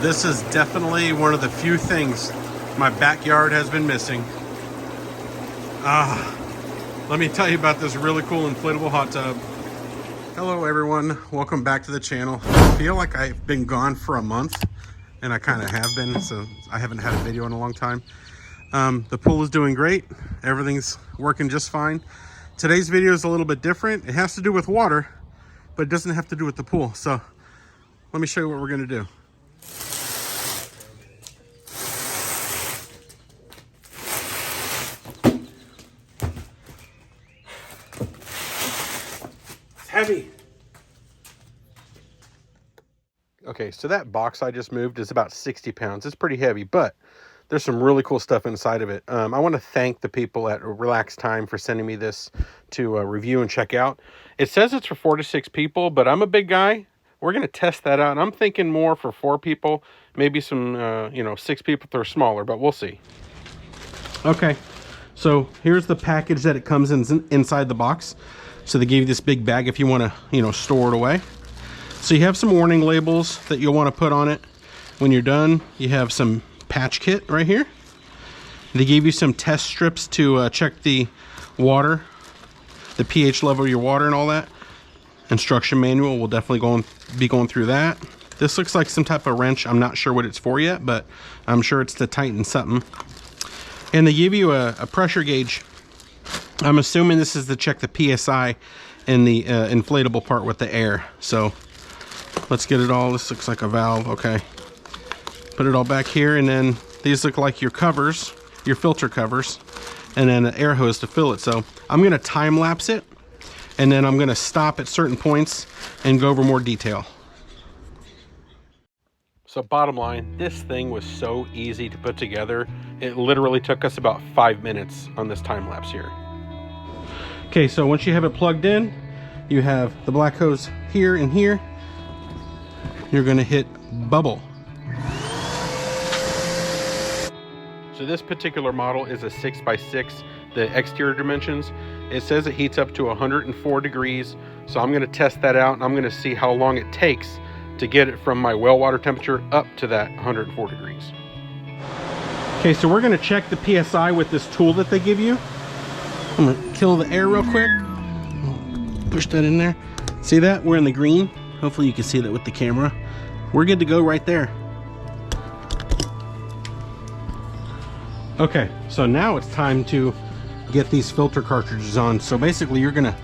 This is definitely one of the few things my backyard has been missing. Let me tell you about this really cool inflatable hot tub. Hello everyone, welcome back to the channel. I feel like I've been gone for a month, and I kind of have been, so I haven't had a video in a long time. The pool is doing great. Everything's working just fine. Today's video is a little bit different. It has to do with water, but it doesn't have to do with the pool. So let me show you what we're gonna do. It's heavy. Okay, so that box I just moved is about 60 pounds. It's pretty heavy, but there's some really cool stuff inside of it. I want to thank the people at RELXTIME for sending me this to review and check out. It says it's for 4 to 6 people, but I'm a big guy. We're going to test that out. I'm thinking more for 4 people, maybe some, 6 people if they're smaller, but we'll see. Okay, so here's the package that it comes in inside the box. So they gave you this big bag if you want to, store it away. So you have some warning labels that you'll want to put on it. When you're done, you have some patch kit right here. They gave you some test strips to check the water, the pH level of your water and all that. Instruction manual, we'll definitely be going through that. This looks like some type of wrench. I'm not sure what it's for yet, but I'm sure it's to tighten something. And they give you a pressure gauge. I'm assuming this is to check the PSI in the inflatable part with the air. So let's get it all. This looks like a valve. Okay. Put it all back here, and then these look like your covers, your filter covers, and then an air hose to fill it. So I'm going to time lapse it, and then I'm going to stop at certain points and go over more detail. So bottom line, this thing was so easy to put together. It literally took us about 5 minutes on this time lapse here. Okay, so once you have it plugged in, you have the black hose here and here. You're going to hit bubble. So this particular model is a 6x6, the exterior dimensions. It says it heats up to 104 degrees. So I'm gonna test that out, and I'm gonna see how long it takes to get it from my well water temperature up to that 104 degrees. Okay, so we're gonna check the PSI with this tool that they give you. I'm gonna kill the air real quick. Push that in there. See that? We're in the green. Hopefully you can see that with the camera. We're good to go right there. Okay, so now it's time to get these filter cartridges on. So basically you're gonna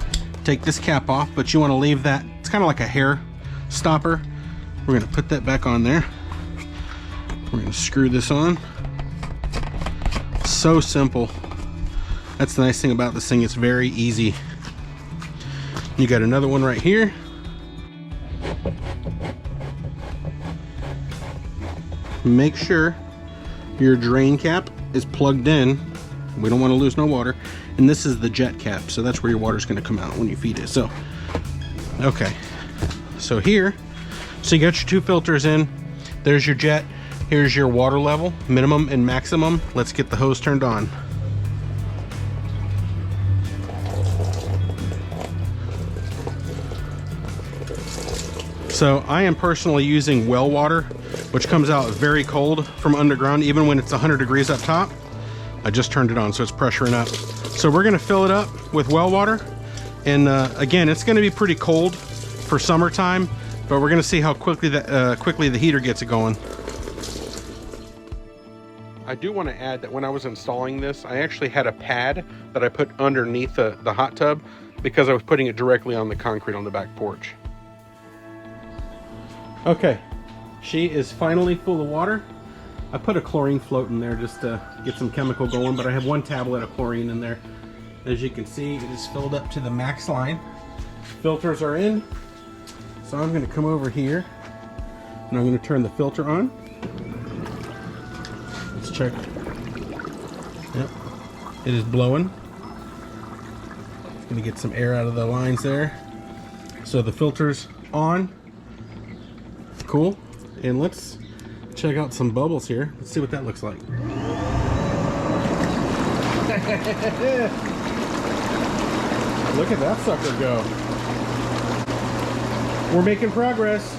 take this cap off, but you wanna leave that, it's kind of like a hair stopper. We're gonna put that back on there. We're gonna screw this on. So simple. That's the nice thing about this thing, it's very easy. You got another one right here. Make sure your drain cap is plugged in. We don't want to lose no water. And this is the jet cap, so that's where your water's going to come out when you feed it. So okay, so here, so you got your 2 filters in. There's your jet. Here's your water level, minimum and maximum. Let's get the hose turned on. So I am personally using well water, which comes out very cold from underground, even when it's 100 degrees up top. I just turned it on, so it's pressuring up. So we're gonna fill it up with well water. And again, it's gonna be pretty cold for summertime, but we're gonna see how quickly the heater gets it going. I do wanna add that when I was installing this, I actually had a pad that I put underneath the hot tub because I was putting it directly on the concrete on the back porch. Okay. She is finally full of water. I put a chlorine float in there just to get some chemical going, but I have 1 tablet of chlorine in there. As you can see, it is filled up to the max line. Filters are in. So I'm going to come over here and I'm going to turn the filter on. Let's check. Yep, it is blowing. Going to get some air out of the lines there. So the filter's on. Cool. And let's check out some bubbles here. Let's see what that looks like. Look at that sucker go. We're making progress.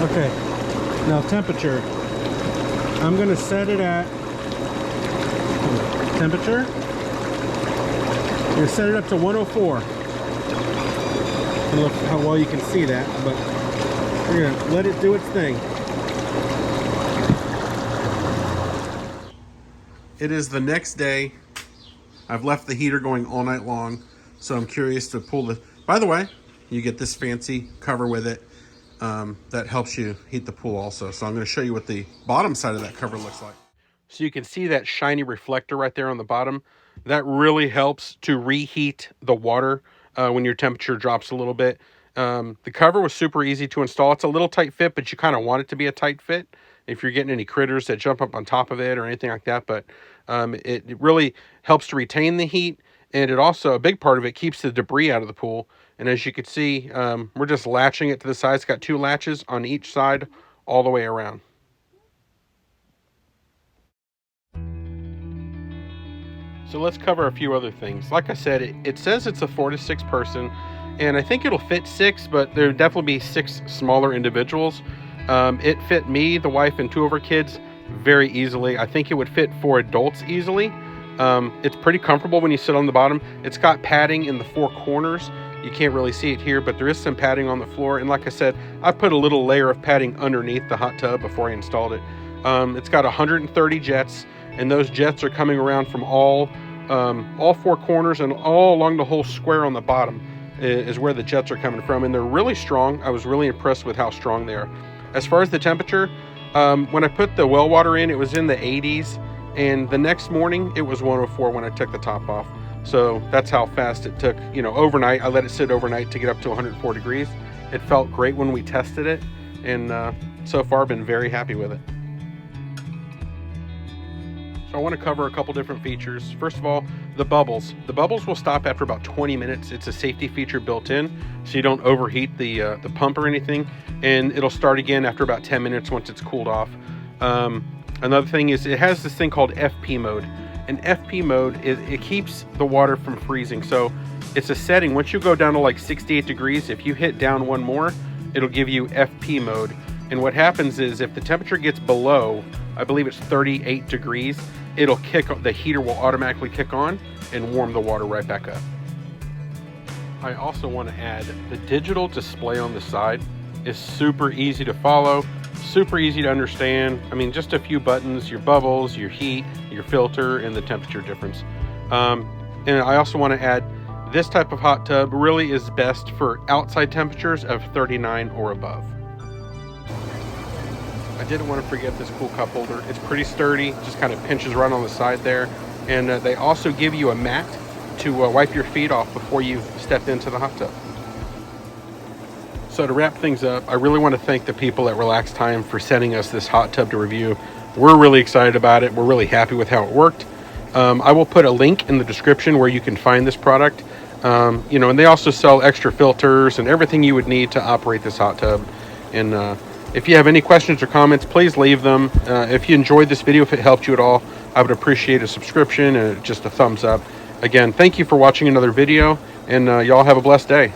Okay, now temperature. I'm gonna set it at temperature. You're gonna set it up to 104. I don't know how well you can see that, but we're gonna let it do its thing. It is the next day. I've left the heater going all night long, so I'm curious to pull the... By the way, you get this fancy cover with it that helps you heat the pool also. So I'm going to show you what the bottom side of that cover looks like. So you can see that shiny reflector right there on the bottom. That really helps to reheat the water when your temperature drops a little bit. The cover was super easy to install. It's a little tight fit, but you kind of want it to be a tight fit if you're getting any critters that jump up on top of it or anything like that. But it really helps to retain the heat, and it also, a big part of it, keeps the debris out of the pool. And as you can see, we're just latching it to the side. It's got 2 latches on each side all the way around. So let's cover a few other things. Like I said, it says it's a 4 to 6 person, and I think it'll fit 6, but there'll definitely be 6 smaller individuals. It fit me, the wife, and 2 of our kids very easily. I think it would fit 4 adults easily. It's pretty comfortable when you sit on the bottom. It's got padding in the 4 corners. You can't really see it here, but there is some padding on the floor. And like I said, I put a little layer of padding underneath the hot tub before I installed it. It's got 130 jets, and those jets are coming around from all 4 corners and all along the whole square on the bottom is where the jets are coming from. And they're really strong. I was really impressed with how strong they are. As far as the temperature, when I put the well water in, it was in the 80s, and the next morning it was 104 when I took the top off. So that's how fast it took, overnight. I let it sit overnight to get up to 104 degrees. It felt great when we tested it, and so far I've been very happy with it. So I want to cover a couple different features. First of all, the bubbles. The bubbles will stop after about 20 minutes. It's a safety feature built in, so you don't overheat the pump or anything, and it'll start again after about 10 minutes once it's cooled off. Another thing is it has this thing called FP mode. And FP mode, it keeps the water from freezing. So it's a setting, once you go down to like 68 degrees, if you hit down one more, it'll give you FP mode. And what happens is if the temperature gets below, I believe it's 38 degrees, the heater will automatically kick on and warm the water right back up. I also want to add the digital display on the side is super easy to follow. Super easy to understand. I mean, just a few buttons, your bubbles, your heat, your filter, and the temperature difference. And I also want to add, this type of hot tub really is best for outside temperatures of 39 or above. I didn't want to forget this cool cup holder. It's pretty sturdy, just kind of pinches right on the side there. And they also give you a mat to wipe your feet off before you step into the hot tub. So to wrap things up, I really want to thank the people at RELXTIME for sending us this hot tub to review. We're really excited about it. We're really happy with how it worked. I will put a link in the description where you can find this product. And they also sell extra filters and everything you would need to operate this hot tub. And if you have any questions or comments, please leave them. If you enjoyed this video, if it helped you at all, I would appreciate a subscription and just a thumbs up. Again, thank you for watching another video, and y'all have a blessed day.